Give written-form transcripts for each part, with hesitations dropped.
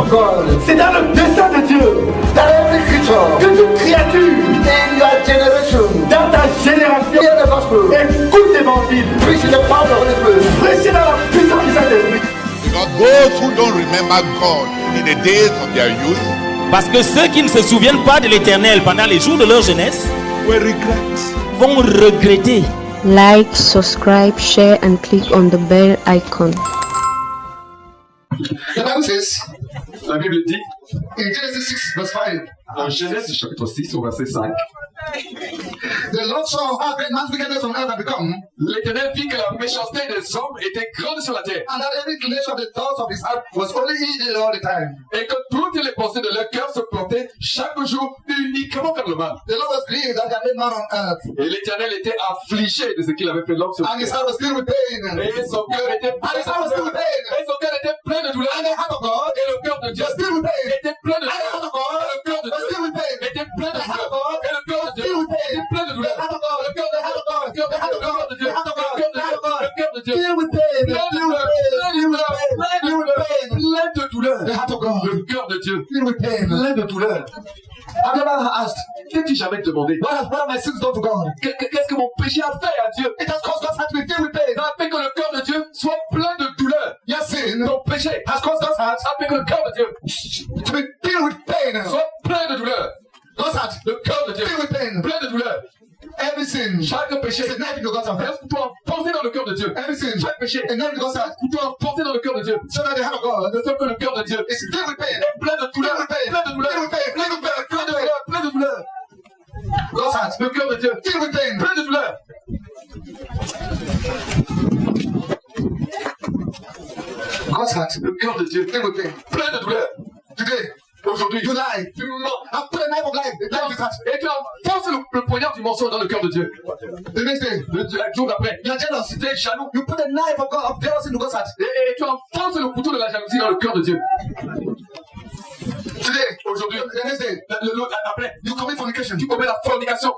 God. C'est dans le dessein de Dieu. That every creature Que toute créature in your generation dans ta génération hear the gospel. écoute l'évangile. Preach in the power of the Holy Spirit. Prêchez dans la puissance du Saint-Esprit. Because those who don't remember God in the days of their youth Parce que ceux qui ne se souviennent pas de l'Éternel pendant les jours de leur jeunesse will regret. vont regretter. Like, subscribe, share, and click on the bell icon. The Bible says La Bible dit, in Genesis 6 verse 5, dans Genèse chapitre 6 au verset 5, the Lord saw how great man's wickedness on earth had become, l'Éternel vit que la méchanceté des hommes était grande sur la terre, and that every inclination of the thoughts of his heart was only evil all the time. et que toutes les pensées de leur cœur se portaient chaque jour uniquement vers le mal. The Lord was grieved that he had made man on earth, Et l'Éternel était affligé de ce qu'il avait fait l'homme sur la and his terre. heart was filled with pain. Et son cœur était plein de douleur. Et son cœur était plein de douleur. And the heart of God Et le cœur de Dieu was filled with pain. était plein de And the heart douleur. of God Et le cœur de was Dieu filled with pain. était plein de The heart of douleur. God Et le cœur de was Dieu filled with pain. était plein de douleur. The heart of God, Le cœur de the heart of God, le cœur de the heart of God, Dieu, the heart of God, le cœur de the heart of Dieu, God, le cœur de Dieu. filled with pain, Plein de filled with douleur, pain, plein de filled with douleur, pain, plein de filled with douleur, pain. plein de douleur. The heart of God, Le cœur de Dieu, filled with pain. plein de douleur. Have you ever asked, T'es-tu jamais demandé what have my sins done to God? qu'est-ce que mon péché a fait à Dieu? It has caused God's heart to be filled with pain. Ça a fait que le cœur de Dieu soit plein de douleur. Your sin Ton péché has caused God's heart a fait que le cœur de Dieu to be filled with pain. soit plein de douleur. God's heart Le cœur de Dieu filled with pain. plein de douleur. Every sin Chaque péché is a knife into God's heart. est un couteau enfoncé dans le cœur de Dieu. Every sin Chaque péché is a knife into God's est un heart. couteau enfoncé dans le cœur de Dieu. So that the heart of God De sorte que le cœur de Dieu is filled with pain. est plein de douleur, Filled with pain. plein de douleur, Filled with pain. Filled with pain. plein de douleur, plein de douleur. God's heart Le cœur de Dieu filled with pain. plein de douleur. God's heart Le cœur de Dieu filled with pain. plein de douleur. Today, Aujourd'hui, you lie. tu mens. I put a knife of life in his heart. Et tu enfonces le poignard du mensonge dans le cœur de Dieu. The next day, Le jour d'après, you are jealous. tu es jaloux. You put a knife of God of jealousy into God's heart. Et tu enfonces le couteau de la jalousie dans le cœur de Dieu. Today, Aujourd'hui, the next day, l'autre après, you commit fornication. tu commets la fornication.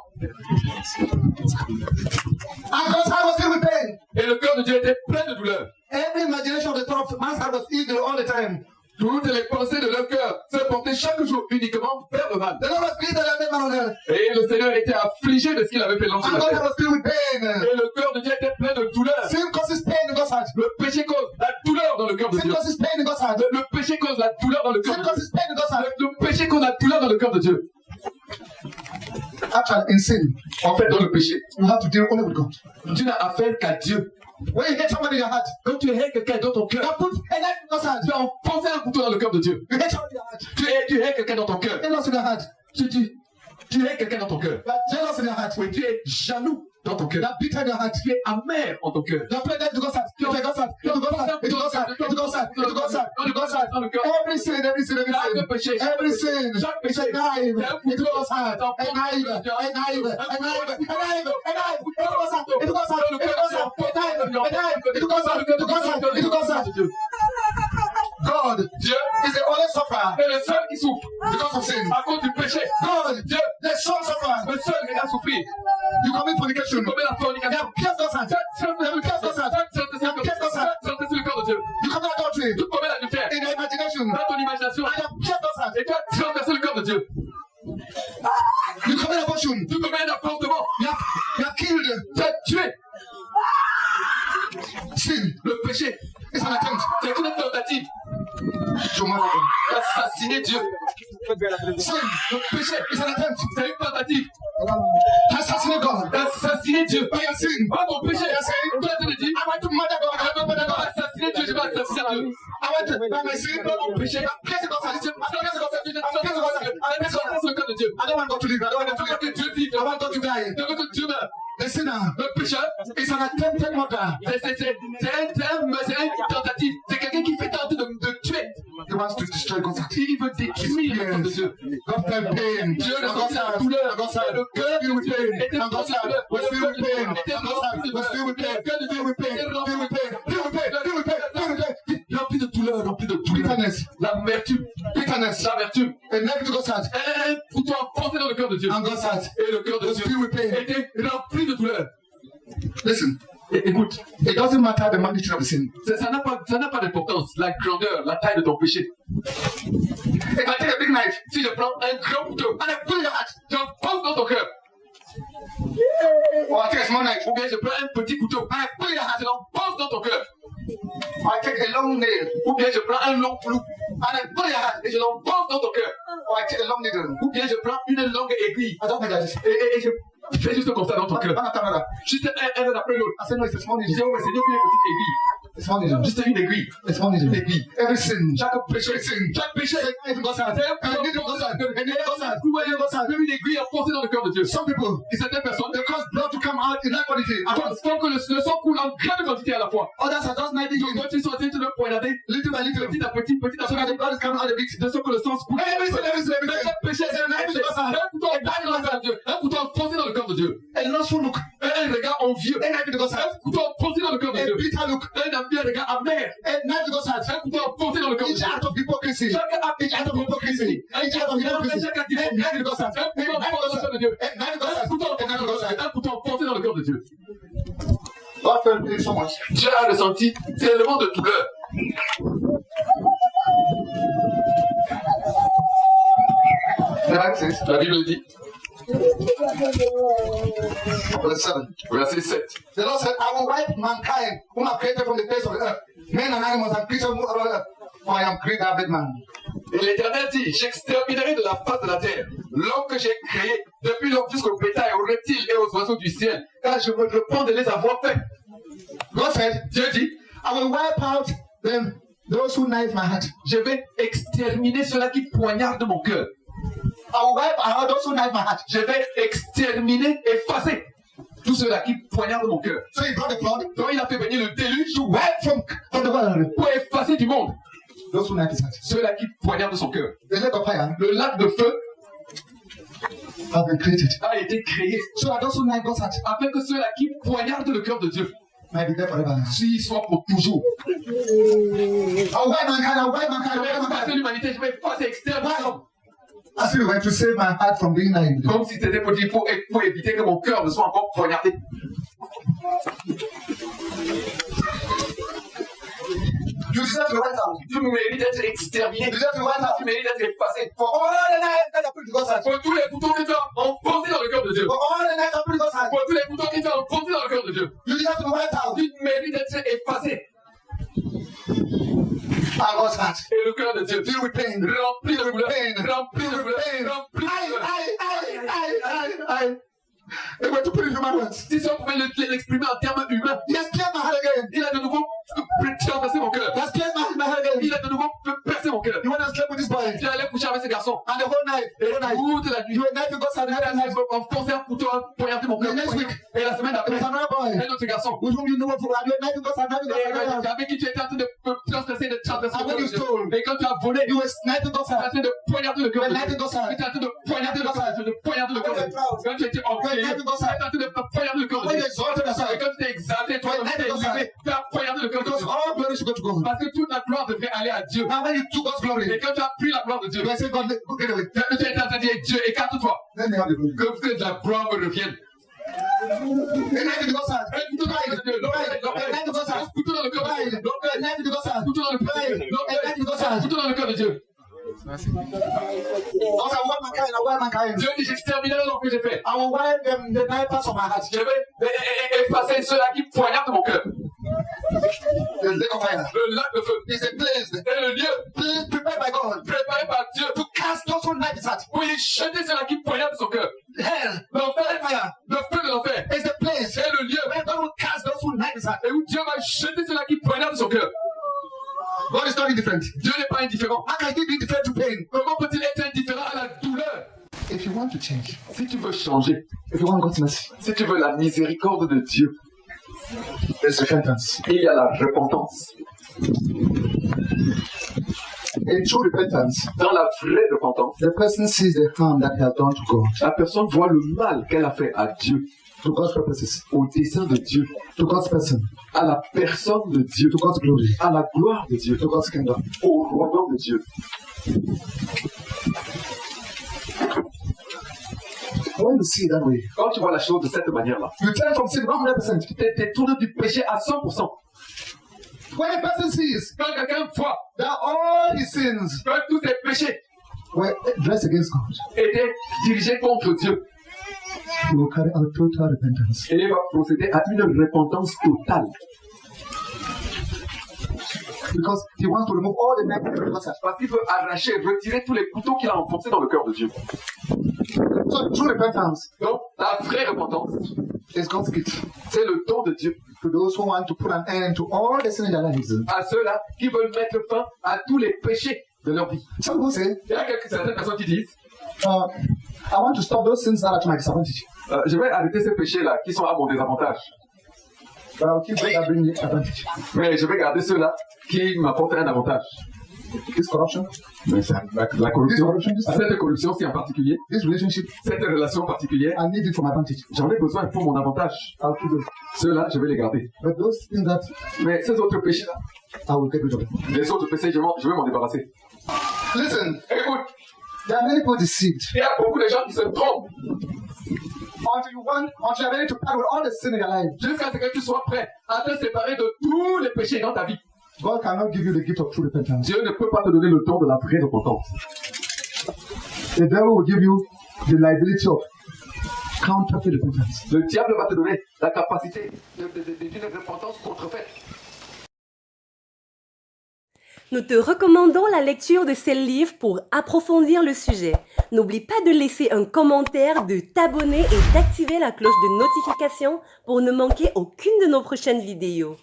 And God's heart was filled with pain. Et le cœur de Dieu était plein de douleur. Every imagination of the thought of man's heart was evil all the time. Toutes les pensées de leur cœur se portaient chaque jour uniquement vers le mal. The Lord was grieved that he had made man on earth. Et le Seigneur était affligé de ce qu'il avait fait l'homme sur And la God's terre. heart was filled with pain. Et le cœur de Dieu était plein de douleur. Sin causes pain in God's heart. Le péché cause la douleur dans le cœur de Sin Dieu. causes pain in God's heart. Le péché cause la douleur dans le cœur Sin de Dieu. causes pain in God's heart. Le péché cause la douleur dans le cœur de Dieu. Actually, in sin, En fait, dans le péché, you have to deal only with God. tu n'as affaire qu'à Dieu. When you hate somebody in your heart, Quand tu hais quelqu'un dans ton you cœur, put a knife in God's heart. tu as enfoncé un couteau dans le cœur de Dieu. You hate somebody in your heart. Tu hais quelqu'un dans ton cœur. Jealous in your heart. Tu hais quelqu'un dans ton cœur. You are jealous in your heart. Oui, tu es jaloux dans ton You cœur. are bitter in your heart. Tu es amer en ton cœur. You are putting a knife into God's heart. Into God's heart. Into God's heart. Into God's heart. Into God's heart. Into God's heart. Into God's heart. Dans le cœur. Every sin, every sin, every Chaque sin. péché, Every sin. chaque It's a péché. knife into God's heart. A knife. A knife. A knife. A knife. A knife. Into God's heart. Into God's heart. Into God's heart. A knife. A knife. Into God's heart. Into God's heart. Into God's heart. God Dieu is the only sufferer est le seul qui souffre because of sin. à cause du péché. God, Dieu, the son sufferer. le seul qui a souffert. You commit fornication. Tu commets la You fornication. have pierced God's heart. You pierced God's heart. C'est le cœur de Dieu. You commit adultery Tu commets l'adultère. in your imagination. Dans ton imagination. And you have pierced God's heart. Et tu as transgressé le cœur de Dieu. You commit abortion. Tu commets un avortement. You have killed. Tu as tué. Sin Le péché, is an attempt c'est une tentative to murder God. d'assassiner Dieu. Sin Le péché, is an attempt c'est une tentative to assassinate God. d'assassiner Dieu. By your sin. Pas ton péché. By your sin. Toi, tu te dis, I want to murder God. I want to murder je vais God. assassiner Dieu, je vais assassiner Dieu. I want to, by my sin, by my péché, I'm piercing God's heart. I'm piercing God's heart. I'm piercing God's heart. I'm piercing God's heart. Le cœur de Dieu. I don't want God to live. I don't want God to Je veux que live. Dieu vive. I want God to die. Je veux que Dieu meure. The sinner Le pécheur, is an attempted murder. c'est une tentative. C'est quelqu'un qui fait tenter de tuer. He wants to destroy God's heart. Il veut détruire le cœur de Dieu. God felt pain. Dieu And a God's senti la heart. douleur. And God's heart. Le cœur Filled with pain. était And God's heart was filled with pain. And God's heart was filled with pain. Filled with pain. Filled with pain. Filled with pain. Filled with pain. Filled with pain. Rempli de douleur, rempli de douleur. Bitterness. L'amertume. Bitterness. L'amertume. A knife to God's heart. Un couteau enfoncé dans le cœur de Dieu. And God's heart Et le cœur de was Dieu filled with pain. était rempli de douleur. Listen. Écoute, It doesn't matter the magnitude of the sin. ça n'a pas d'importance, la grandeur, la taille de ton péché. If I take a big knife, Si je prends un grand couteau, and I put it in your heart, je pose dans ton cœur. or I take a small knife, Ou bien je prends un petit couteau, and I put it in your heart, je l'empose dans ton cœur. or I take a long nail, Ou bien je prends un long clou and I put it in your heart, et je l'empose dans ton cœur. or I take a long needle. Ou bien je prends une longue aiguille I don't think that is. et je fais juste comme ça dans ton One cœur. after another. Juste un après l'autre. I said, no, it's a small Je dis, needle. oh, mais Seigneur, une petite aiguille. It's a small needle. Juste une aiguille. It's a small needle. Every sin. Chaque péché, chaque péché. Say, knife goes out. And a needle goes out. And a needle goes out. Cloué, même une aiguille enfoncée dans le cœur de Dieu. Some people, Et certaines personnes, they cause blood to come out in that quantity. font que le sang coule en grande quantité à la fois. Others are just knifing Donc, you quand ils sont en train de le poignarder, little by little. petit à petit, So that the blood is coming out a bit. de sorte que le sang se coule. Every sin, every sin, every Mais sin. chaque péché, c'est un péché. Un couteau enfoncé dans le cœur de Dieu. Un couteau enfoncé dans le cœur de Dieu. A lustful look. Un regard envieux. A knife goes out. Un couteau enfoncé dans le cœur de A Dieu. bitter look. Un regard amer. A knife goes out. Un couteau enfoncé dans le cœur de Each Dieu. act of hypocrisy. Chaque acte Each act of hypocrisy. Each act of hypocrisy. chaque acte A knife goes out. A couteau knife enfoncé goes dans le cœur out. de Dieu. A knife goes Un out. couteau A knife goes out. enfoncé dans le cœur de Dieu. God felt me so much. Dieu a ressenti tellement de douleur. The Bible says, La Bible dit, verse 7. verset 7. The Lord said, I will wipe mankind whom I created from the face of the earth, men and animals and creatures who are on the earth, for I am great bad man. Et l'Éternel dit, j'exterminerai de la face de la terre l'homme que j'ai créé, depuis l'homme jusqu'au bétail, aux reptiles et aux oiseaux du ciel, car je me repens de les avoir faits. God said, Dieu dit, I will wipe out them, those who knife my heart. je vais exterminer ceux-là qui poignardent mon cœur. I will wipe out those who knife my heart. Je vais exterminer, effacer tous ceux-là qui poignardent mon cœur. So he brought the flood Donc il a fait venir le déluge to wipe from the world pour effacer du monde those who knife his heart. ceux-là qui poignardent son cœur. The lake of fire Le lac de feu has been created. a été créé So that those who knife God's heart afin que ceux-là qui poignardent le cœur de Dieu might be there forever. s'y soient pour toujours. I will wipe mankind, I will wipe mankind, I Je will vais wipe effacer mankind. l'humanité, je vais effacer exterminer. As if we were to save my heart from being knifed. Comme si c'était pour dire, pour éviter que mon cœur ne soit encore poignardé. You deserve to be wiped out. Tu mérites d'être exterminé. You deserve to be wiped out. Tu mérites d'être effacé. For all the knives that are put to God's heart. Pour tous les couteaux que tu as enfoncés dans le cœur de Dieu. For all the knives that are put to God's heart. Pour tous les couteaux que tu as enfoncés dans le cœur de Dieu. You deserve to be wiped out. Tu mérites d'être effacé. By God's heart. Et le cœur de Dieu, Filled with pain. rempli de douleur, Pain. rempli de douleur, Pain. rempli de douleur. I. They were to put in human words. Si on pouvait l'exprimer en termes humains, He has cleared my heart again. il a de nouveau traversé mon cœur. He has cleared my heart again. Il a de nouveau percé mon cœur. You want to sleep with this boy. Tu allais coucher avec ce garçon. And the whole night. The whole night. Toute la nuit. You were knifing God's heart. Il a enfoncé un couteau, poignardé mon cœur. The next week. Et la semaine There d'après, was another boy. un autre garçon. With whom you know for you were knifing God's heart. Knifing God's heart. Avec qui tu étais en train de transgresser, de transgresser And le when you cœur de Dieu. stole. Et quand tu as volé, You were knifing God's tu es en heart. train de poignarder le cœur de When Dieu. knifing God's heart. Tu es en train de poignarder le cœur de Dieu, de poignarder le cœur de Dieu. Quand tu étais orgueilleux, tu es en train de poignarder le cœur de When Dieu. you exalted Et yourself. quand tu t'es exalté, toi, tu t'es élevé, tu as poignardé le cœur de Because Dieu. all glory should go to God. Parce que toute la gloire devrait aller à Dieu. Now when you took God's Et glory, quand tu as pris la gloire de Dieu, you say, God, go get away. tu étais en train de dire, Dieu, écarte-toi. Then they have the glory. Que la gloire me revienne. They knifing God's heart. Un couteau dans le cœur de Dieu. They knifing God's Un heart. couteau dans le cœur de Dieu. They knifing God's heart. Un couteau dans le cœur de Dieu. Un couteau dans le cœur de Dieu. Also, I want mankind. I want mankind. Dieu dit, j'exterminerai l'homme que j'ai fait. I will wipe them the knifers from my heart. Je vais effacer ceux-là qui poignardent mon cœur. The lake of fire Le lac de feu is a place est le lieu prepared by God préparé par Dieu to cast those who knife his heart. pour y jeter ceux-là qui poignardent son cœur. Hell, L'enfer, fire le feu de l'enfer is the place est le lieu where God will cast those who knife his heart. et où Dieu va jeter ceux-là qui poignardent son cœur. God is not indifferent. Dieu n'est pas indifférent. How can he be indifferent to pain? Comment peut-il être indifférent à la douleur? If you want to change, Si tu veux changer, if you want God's mercy, si tu veux la miséricorde de Dieu, there's repentance. il y a la repentance. In true repentance, Dans la vraie repentance, the person sees the harm that he has done to God, la personne voit le mal qu'elle a fait à Dieu, to God's purposes, au dessein de Dieu, to God's person, à la personne de Dieu, to God's glory, à la gloire de Dieu, to God's kingdom. au royaume de Dieu. When you see it that way, Quand tu vois la chose de cette manière-là, you turn from sin 100%. t'es tourné du péché à 100%. When a person sees Quand quelqu'un voit that all his sins que tous tes péchés were dressed against God, étaient dirigés contre Dieu, he will carry out total repentance. et il va procéder à une repentance totale. Because he wants to remove all the negative from us. Parce qu'il veut arracher, retirer tous les couteaux qu'il a enfoncés dans le cœur de Dieu. So true repentance Donc, la vraie repentance, is God's gift c'est le don de Dieu to those who want to put an end to all the sin in their lives. à ceux-là qui veulent mettre fin à tous les péchés de leur vie. Some people say, Il y a certaines personnes qui disent, I want to stop those sins that are to my disadvantage, je vais arrêter ces péchés-là qui sont à mon désavantage, but I will keep those that bring me advantage. mais je vais garder ceux-là qui m'apportent un avantage. This corruption, Mais ça, la corruption, cette corruption-ci en particulier, this relationship, cette relation particulière, I need it for my advantage. j'en ai besoin pour mon avantage. I'll keep those. Ceux-là, je vais les garder. But those things that Mais ces autres péchés-là, I will get rid of. les autres péchés, je vais m'en débarrasser. Listen, Écoute, there are many people deceived. il y a beaucoup de gens qui se trompent Until you are ready to part with all the sin in your life, jusqu'à ce que tu sois prêt à te séparer de tous les péchés dans ta vie. God cannot give you the gift of true repentance. Dieu ne peut pas te donner le don de la vraie repentance. The devil will give you the liability of counterfeit repentance. Le diable va te donner la capacité d'une repentance contrefaite. Nous te recommandons la lecture de ces livres pour approfondir le sujet. N'oublie pas de laisser un commentaire, de t'abonner et d'activer la cloche de notification pour ne manquer aucune de nos prochaines vidéos.